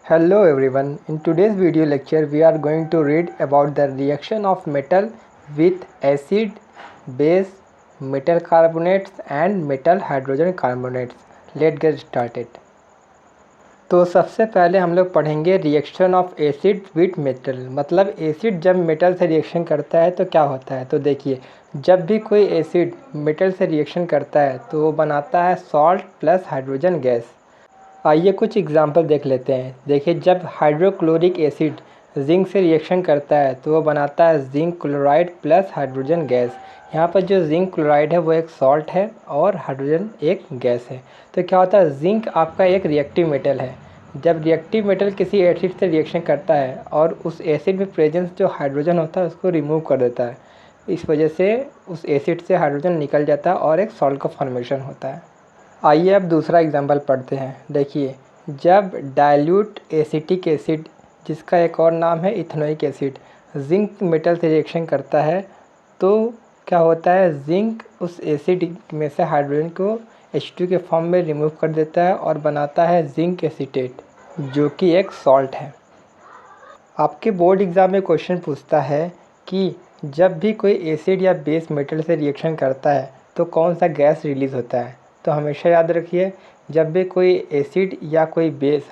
Hello everyone, in today's video lecture we are going to read about the reaction of metal with acid, base, metal carbonates and metal hydrogen carbonates. Let's get started. तो सबसे पहले हम लोग पढ़ेंगे reaction of acid with metal. मतलब acid जब metal से reaction करता है तो क्या होता है। तो देखिए, जब भी कोई एसिड मेटल से रिएक्शन करता है तो वो बनाता है सॉल्ट प्लस हाइड्रोजन गैस। आइए कुछ एग्जाम्पल देख लेते हैं। देखिए, जब हाइड्रोक्लोरिक एसिड जिंक से रिएक्शन करता है तो वो बनाता है zinc chloride plus hydrogen gas. यहाँ पर जो जिंक क्लोराइड है वो एक सॉल्ट है और हाइड्रोजन एक गैस है। तो क्या होता है, जिंक आपका एक रिएक्टिव मेटल है। जब रिएक्टिव मेटल किसी एसिड से रिएक्शन करता है और उस एसिड में प्रेजेंस जो हाइड्रोजन होता है उसको रिमूव कर देता है, इस वजह से उस एसिड से हाइड्रोजन निकल जाता है और एक सॉल्ट का फॉर्मेशन होता है। आइए अब दूसरा एग्जांपल पढ़ते हैं। देखिए, जब डाइल्यूट एसिटिक एसिड, जिसका एक और नाम है इथेनोइक एसिड, जिंक मेटल से रिएक्शन करता है तो क्या होता है, जिंक उस एसिड में से हाइड्रोजन को H2 के फॉर्म में रिमूव कर देता है और बनाता है जिंक एसीटेट, जो कि एक सॉल्ट है। आपके बोर्ड एग्ज़ाम में क्वेश्चन पूछता है कि जब भी कोई एसिड या बेस मेटल से रिएक्शन करता है तो कौन सा गैस रिलीज़ होता है। तो हमेशा याद रखिए, जब भी कोई एसिड या कोई बेस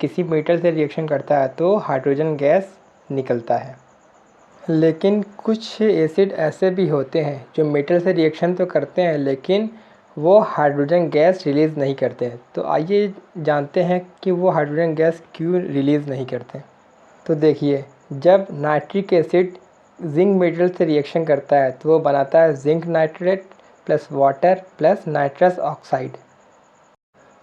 किसी मेटल से रिएक्शन करता है तो हाइड्रोजन गैस निकलता है। लेकिन कुछ एसिड ऐसे भी होते हैं जो मेटल से रिएक्शन तो करते हैं लेकिन वो हाइड्रोजन गैस रिलीज़ नहीं करते हैं। तो आइए जानते हैं कि वो हाइड्रोजन गैस क्यों रिलीज़ नहीं करते। तो देखिए, जब नाइट्रिक एसिड जिंक मेटल से रिएक्शन करता है तो वो बनाता है zinc nitrate plus water plus nitrous oxide.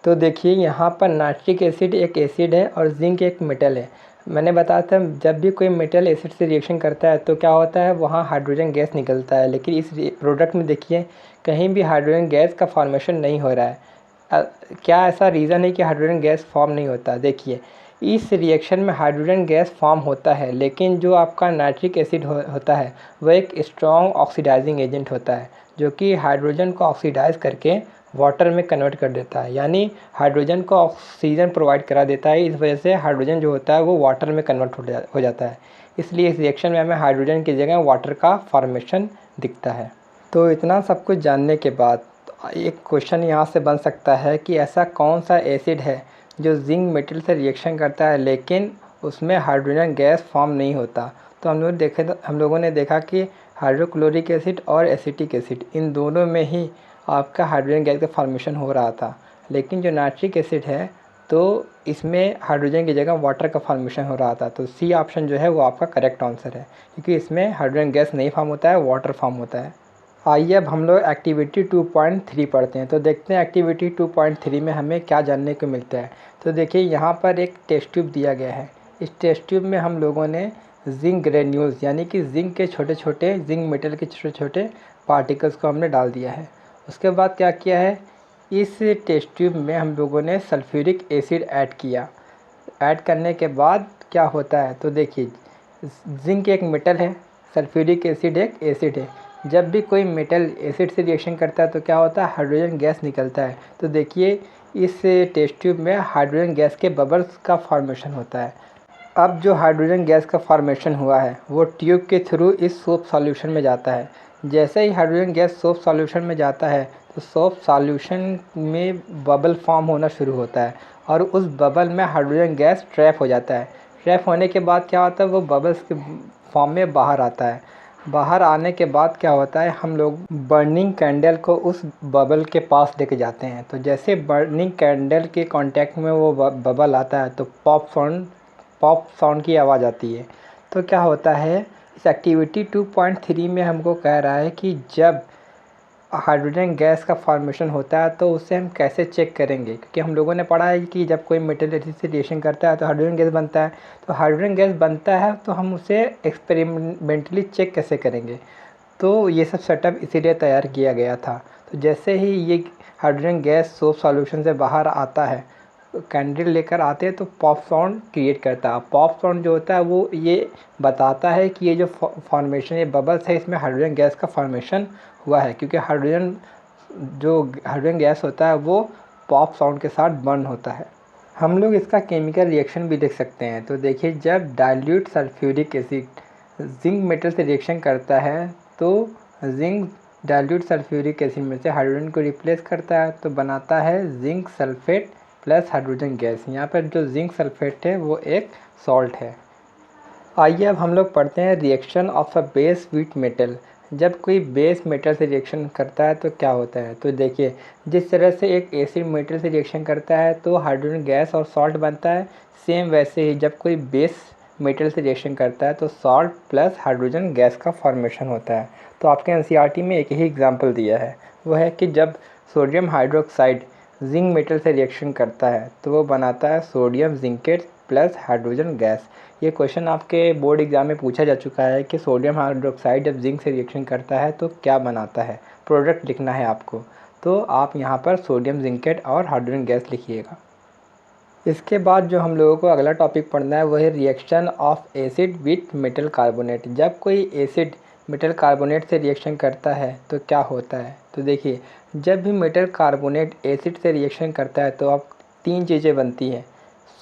तो देखिए, यहाँ पर नाइट्रिक एसिड एक एसिड है और जिंक एक मेटल है। मैंने बताया था जब भी कोई मेटल एसिड से रिएक्शन करता है तो क्या होता है, वहाँ हाइड्रोजन गैस निकलता है। लेकिन इस प्रोडक्ट में देखिए, कहीं भी हाइड्रोजन गैस का फॉर्मेशन नहीं हो रहा है। क्या ऐसा रीज़न है कि हाइड्रोजन गैस फॉर्म नहीं होता। देखिए, इस रिएक्शन में हाइड्रोजन गैस फॉर्म होता है, लेकिन जो आपका नाइट्रिक एसिड होता है वह एक स्ट्रॉन्ग ऑक्सीडाइजिंग एजेंट होता है, जो कि हाइड्रोजन को ऑक्सीडाइज करके वाटर में कन्वर्ट कर देता है, यानी हाइड्रोजन को ऑक्सीजन प्रोवाइड करा देता है। इस वजह से हाइड्रोजन जो होता है वो वाटर में कन्वर्ट हो जाता है। इसलिए इस रिएक्शन में हमें हाइड्रोजन की जगह वाटर का फॉर्मेशन दिखता है। तो इतना सब कुछ जानने के बाद एक क्वेश्चन यहाँ से बन सकता है कि ऐसा कौन सा एसिड है जो जिंक मेटल से रिएक्शन करता है लेकिन उसमें हाइड्रोजन गैस फॉर्म नहीं होता। तो हम लोगों ने देखा कि हाइड्रोक्लोरिक एसिड और एसिटिक एसिड, इन दोनों में ही आपका हाइड्रोजन गैस का फॉर्मेशन हो रहा था। लेकिन जो नाइट्रिक एसिड है तो इसमें हाइड्रोजन की जगह वाटर का फॉर्मेशन हो रहा था। तो सी ऑप्शन जो है वो आपका करेक्ट आंसर है, क्योंकि इसमें हाइड्रोजन गैस नहीं फॉर्म होता है, वाटर फॉर्म होता है। आइए अब हम लोग एक्टिविटी 2.3 पढ़ते हैं। तो देखते हैं एक्टिविटी 2.3 में हमें क्या जानने को मिलता है। तो देखिए, यहाँ पर एक टेस्ट ट्यूब दिया गया है। इस टेस्ट ट्यूब में हम लोगों ने जिंक ग्रेन्यूल्स, यानी कि जिंक के छोटे छोटे, जिंक मेटल के छोटे छोटे पार्टिकल्स को हमने डाल दिया है। उसके बाद क्या किया है, इस टेस्ट ट्यूब में हम लोगों ने सल्फ्यूरिक एसिड ऐड किया। ऐड करने के बाद क्या होता है, तो देखिए, जिंक एक मेटल है, सल्फ्यूरिक एसिड एक एसिड है। जब भी कोई मेटल एसिड से रिएक्शन करता है तो क्या होता है, हाइड्रोजन गैस निकलता है। तो देखिए, इस टेस्ट ट्यूब में हाइड्रोजन गैस के बबल्स का फॉर्मेशन होता है। अब जो हाइड्रोजन गैस का फॉर्मेशन हुआ है वो ट्यूब के थ्रू इस सोप सॉल्यूशन में जाता है। जैसे ही हाइड्रोजन गैस सोप सॉल्यूशन में जाता है तो सोप सॉल्यूशन में बबल फॉर्म होना शुरू होता है और उस बबल में हाइड्रोजन गैस ट्रैप हो जाता है। ट्रैप होने के बाद क्या होता है, वो बबल्स के फॉर्म में बाहर आता है। बाहर आने के बाद क्या होता है, हम लोग बर्निंग कैंडल को उस बबल के पास लेके जाते हैं। तो जैसे बर्निंग कैंडल के कांटेक्ट में वो बबल आता है तो पॉप साउंड की आवाज़ आती है। तो क्या होता है, इस एक्टिविटी 2.3 में हमको कह रहा है कि जब हाइड्रोजन गैस का फॉर्मेशन होता है तो उसे हम कैसे चेक करेंगे, क्योंकि हम लोगों ने पढ़ा है कि जब कोई मेटल एसिड से रिएक्शन करता है तो हाइड्रोजन गैस बनता है। तो हाइड्रोजन गैस बनता है तो हम उसे एक्सपेरिमेंटली चेक कैसे करेंगे। तो ये सब सेटअप इसीलिए तैयार किया गया था। तो जैसे ही ये हाइड्रोजन गैस सोप सॉल्यूशन से बाहर आता है, कैंडल लेकर आते हैं तो पॉप साउंड क्रिएट करता है। पॉप साउंड जो होता है वो ये बताता है कि ये जो फॉर्मेशन, ये बबल्स है, इसमें हाइड्रोजन गैस का फॉर्मेशन हुआ है, क्योंकि हाइड्रोजन गैस होता है वो पॉप साउंड के साथ बर्न होता है। हम लोग इसका केमिकल रिएक्शन भी देख सकते हैं। तो देखिए, जब dilute sulphuric acid zinc metal से रिएक्शन करता है तो जिंक डाइल्यूट सल्फ्यूरिक एसिड में से हाइड्रोजन को रिप्लेस करता है तो बनाता है zinc sulphate plus hydrogen gas. यहाँ पर जो जिंक सल्फेट है वो एक सॉल्ट है। आइए अब हम लोग पढ़ते हैं reaction of a base with metal. जब कोई बेस मेटल से रिएक्शन करता है तो क्या होता है। तो देखिए, जिस तरह से एक एसिड मेटल से रिएक्शन करता है तो हाइड्रोजन गैस और सॉल्ट बनता है, सेम वैसे ही जब कोई बेस मेटल से रिएक्शन करता है तो सॉल्ट प्लस हाइड्रोजन गैस का फॉर्मेशन होता है। तो आपके एनसीईआरटी में एक ही एग्जाम्पल दिया है, वो है कि जब सोडियम हाइड्रोक्साइड जिंक मेटल से रिएक्शन करता है तो वो बनाता है sodium zincate plus hydrogen gas. ये क्वेश्चन आपके बोर्ड एग्जाम में पूछा जा चुका है कि सोडियम हाइड्रोक्साइड जब जिंक से रिएक्शन करता है तो क्या बनाता है, प्रोडक्ट लिखना है आपको। तो आप यहाँ पर सोडियम जिंकेट और हाइड्रोजन गैस लिखिएगा। इसके बाद जो हम लोगों को अगला टॉपिक पढ़ना है वो है reaction of acid with metal carbonate. जब कोई एसिड मेटल कार्बोनेट से रिएक्शन करता है तो क्या होता है। तो देखिए, जब भी मेटल कार्बोनेट एसिड से रिएक्शन करता है तो अब तीन चीज़ें बनती हैं,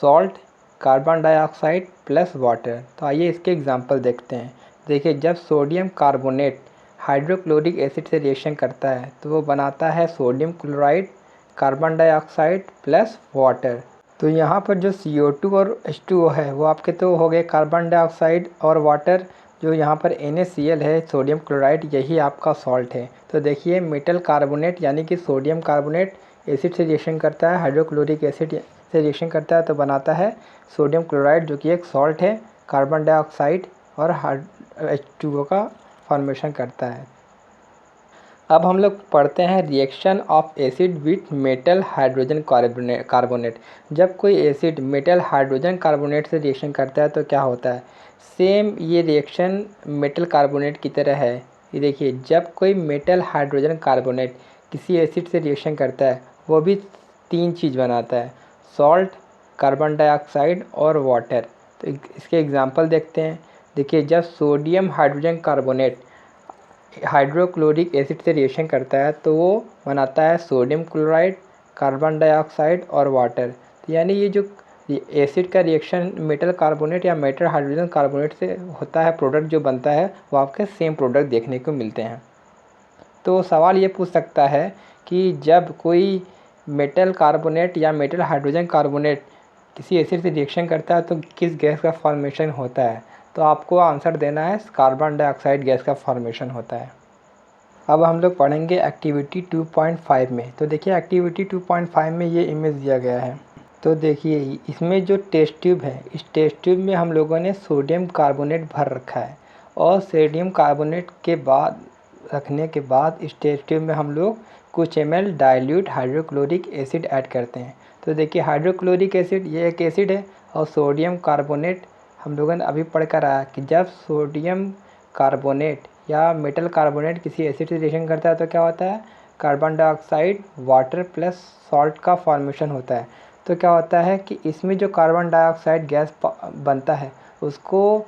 salt, carbon dioxide plus water. तो आइए इसके एग्जांपल देखते हैं। देखिए, जब सोडियम कार्बोनेट हाइड्रोक्लोरिक एसिड से रिएक्शन करता है तो वो बनाता है sodium chloride, carbon dioxide plus water. तो यहाँ पर जो CO2 और H2O है वो आपके तो हो गए कार्बन डाइऑक्साइड और वाटर। जो यहाँ पर NaCl है, सोडियम क्लोराइड, यही आपका सॉल्ट है। तो देखिए, मेटल कार्बोनेट यानी कि सोडियम कार्बोनेट एसिड से रिएक्शन करता है, हाइड्रोक्लोरिक एसिड से रिएक्शन करता है तो बनाता है सोडियम क्लोराइड जो कि एक सॉल्ट है, कार्बन डाइऑक्साइड और H2O का फॉर्मेशन करता है। अब हम लोग पढ़ते हैं reaction of acid with metal hydrogen carbonate. जब कोई एसिड मेटल हाइड्रोजन कार्बोनेट से रिएक्शन करता है तो क्या होता है। सेम ये रिएक्शन मेटल कार्बोनेट की तरह है। ये देखिए, जब कोई मेटल हाइड्रोजन कार्बोनेट किसी एसिड से रिएक्शन करता है वो भी तीन चीज़ बनाता है, सॉल्ट, कार्बन डाइऑक्साइड और वाटर। तो इसके एग्जांपल देखते हैं। देखिए, जब sodium hydrogen carbonate hydrochloric acid से रिएक्शन करता है तो वो बनाता है सोडियम क्लोराइड, कार्बन डाइऑक्साइड और वाटर। तो यानी ये जो एसिड का रिएक्शन मेटल कार्बोनेट या मेटल हाइड्रोजन कार्बोनेट से होता है, प्रोडक्ट जो बनता है वो आपके सेम प्रोडक्ट देखने को मिलते हैं। तो सवाल ये पूछ सकता है कि जब कोई मेटल कार्बोनेट या मेटल हाइड्रोजन कार्बोनेट किसी एसिड से रिएक्शन करता है तो किस गैस का फॉर्मेशन होता है। तो आपको आंसर देना है कार्बन डाइऑक्साइड गैस का फॉर्मेशन होता है। अब हम लोग पढ़ेंगे एक्टिविटी 2.5 में। तो देखिए, एक्टिविटी 2.5 में ये इमेज दिया गया है। तो देखिए, इसमें जो टेस्ट ट्यूब है, इस टेस्ट ट्यूब में हम लोगों ने सोडियम कार्बोनेट भर रखा है और सोडियम कार्बोनेट के बाद रखने के बाद इस टेस्ट ट्यूब में हम लोग कुछ ml dilute hydrochloric acid add करते हैं। तो देखिए, हाइड्रोक्लोरिक एसिड ये एक एसिड है और सोडियम कार्बोनेट हम लोगों ने अभी पढ़ कर आया कि जब सोडियम कार्बोनेट या मेटल कार्बोनेट किसी एसिड से रिएक्शन करता है तो क्या होता है, carbon dioxide, water plus salt का फॉर्मेशन होता है। तो क्या होता है कि इसमें जो कार्बन डाइऑक्साइड गैस बनता है उसको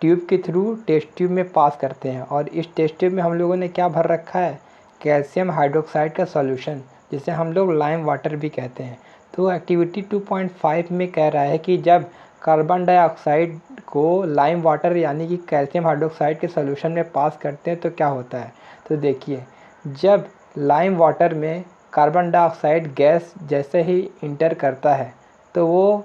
ट्यूब के थ्रू टेस्ट ट्यूब में पास करते हैं और इस टेस्ट ट्यूब में हम लोगों ने क्या भर रखा है, कैल्शियम हाइड्रोक्साइड का सॉल्यूशन, जिसे हम लोग लाइम वाटर भी कहते हैं। तो एक्टिविटी 2.5 में कह रहा है कि जब कार्बन डाइऑक्साइड को लाइम वाटर यानी कि कैल्शियम हाइड्रोक्साइड के सॉल्यूशन में पास करते हैं तो क्या होता है। तो देखिए, जब लाइम वाटर में कार्बन डाइऑक्साइड गैस जैसे ही इंटर करता है तो वो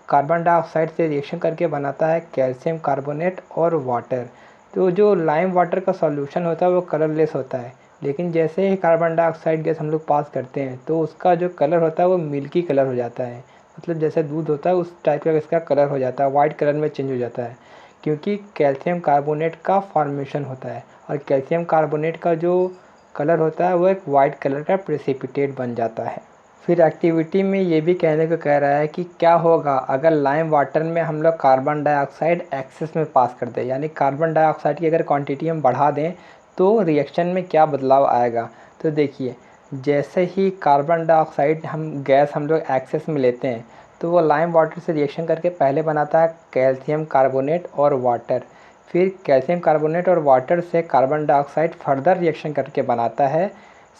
कार्बन डाइऑक्साइड से रिएक्शन करके बनाता है कैल्शियम कार्बोनेट और वाटर। तो जो लाइम वाटर का सॉल्यूशन होता है वो कलरलेस होता है, लेकिन जैसे ही कार्बन डाइऑक्साइड गैस हम लोग पास करते हैं तो उसका जो कलर होता है वो मिल्की कलर हो जाता है। मतलब जैसे दूध होता है उस टाइप का इसका कलर हो जाता है, वाइट कलर में चेंज हो जाता है, क्योंकि कैल्शियम कार्बोनेट का फॉर्मेशन होता है और कैल्शियम कार्बोनेट का जो कलर होता है वो एक वाइट कलर का प्रेसिपिटेट बन जाता है। फिर एक्टिविटी में ये भी कहने को कह रहा है कि क्या होगा अगर लाइम वाटर में हम लोग कार्बन डाइऑक्साइड एक्सेस में पास कर दें, यानी कार्बन डाइऑक्साइड की अगर क्वांटिटी हम बढ़ा दें तो रिएक्शन में क्या बदलाव आएगा। तो देखिए, जैसे ही कार्बन डाइऑक्साइड हम लोग एक्सेस में लेते हैं तो वो लाइम वाटर से रिएक्शन करके पहले बनाता है कैल्शियम कार्बोनेट और वाटर, फिर कैल्शियम कार्बोनेट और वाटर से कार्बन डाइऑक्साइड फर्दर रिएक्शन करके बनाता है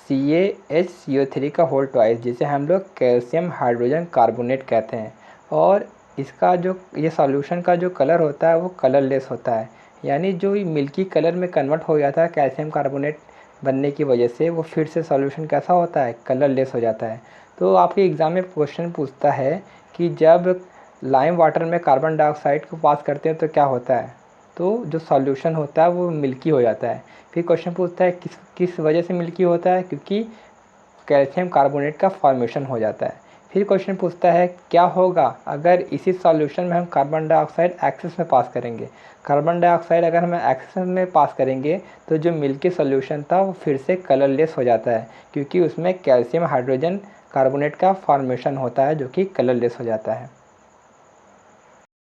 CaHCO3 का होल ट्वाइस, जिसे हम लोग कैल्शियम हाइड्रोजन कार्बोनेट कहते हैं। और इसका जो ये सॉल्यूशन का जो कलर होता है वो कलरलेस होता है, यानी जो मिल्की कलर में कन्वर्ट हो जाता है कैल्शियम कार्बोनेट बनने की वजह से, वो फिर से सॉल्यूशन कैसा होता है, कलरलेस हो जाता है। तो आपके एग्ज़ाम में क्वेश्चन पूछता है कि जब लाइम वाटर में कार्बन डाइऑक्साइड को पास करते हैं तो क्या होता है, तो जो सॉल्यूशन होता है वो मिल्की हो जाता है। फिर क्वेश्चन पूछता है किस किस वजह से मिल्की होता है, क्योंकि कैल्शियम कार्बोनेट का फॉर्मेशन हो जाता है। फिर क्वेश्चन पूछता है क्या होगा अगर इसी सॉल्यूशन में हम कार्बन डाइऑक्साइड एक्सेस में पास करेंगे। कार्बन डाइऑक्साइड अगर हम एक्सेस में पास करेंगे तो जो मिल्की सॉल्यूशन था वो फिर से कलरलेस हो जाता है, क्योंकि उसमें कैल्शियम हाइड्रोजन कार्बोनेट का फॉर्मेशन होता है जो कि कलरलेस हो जाता है।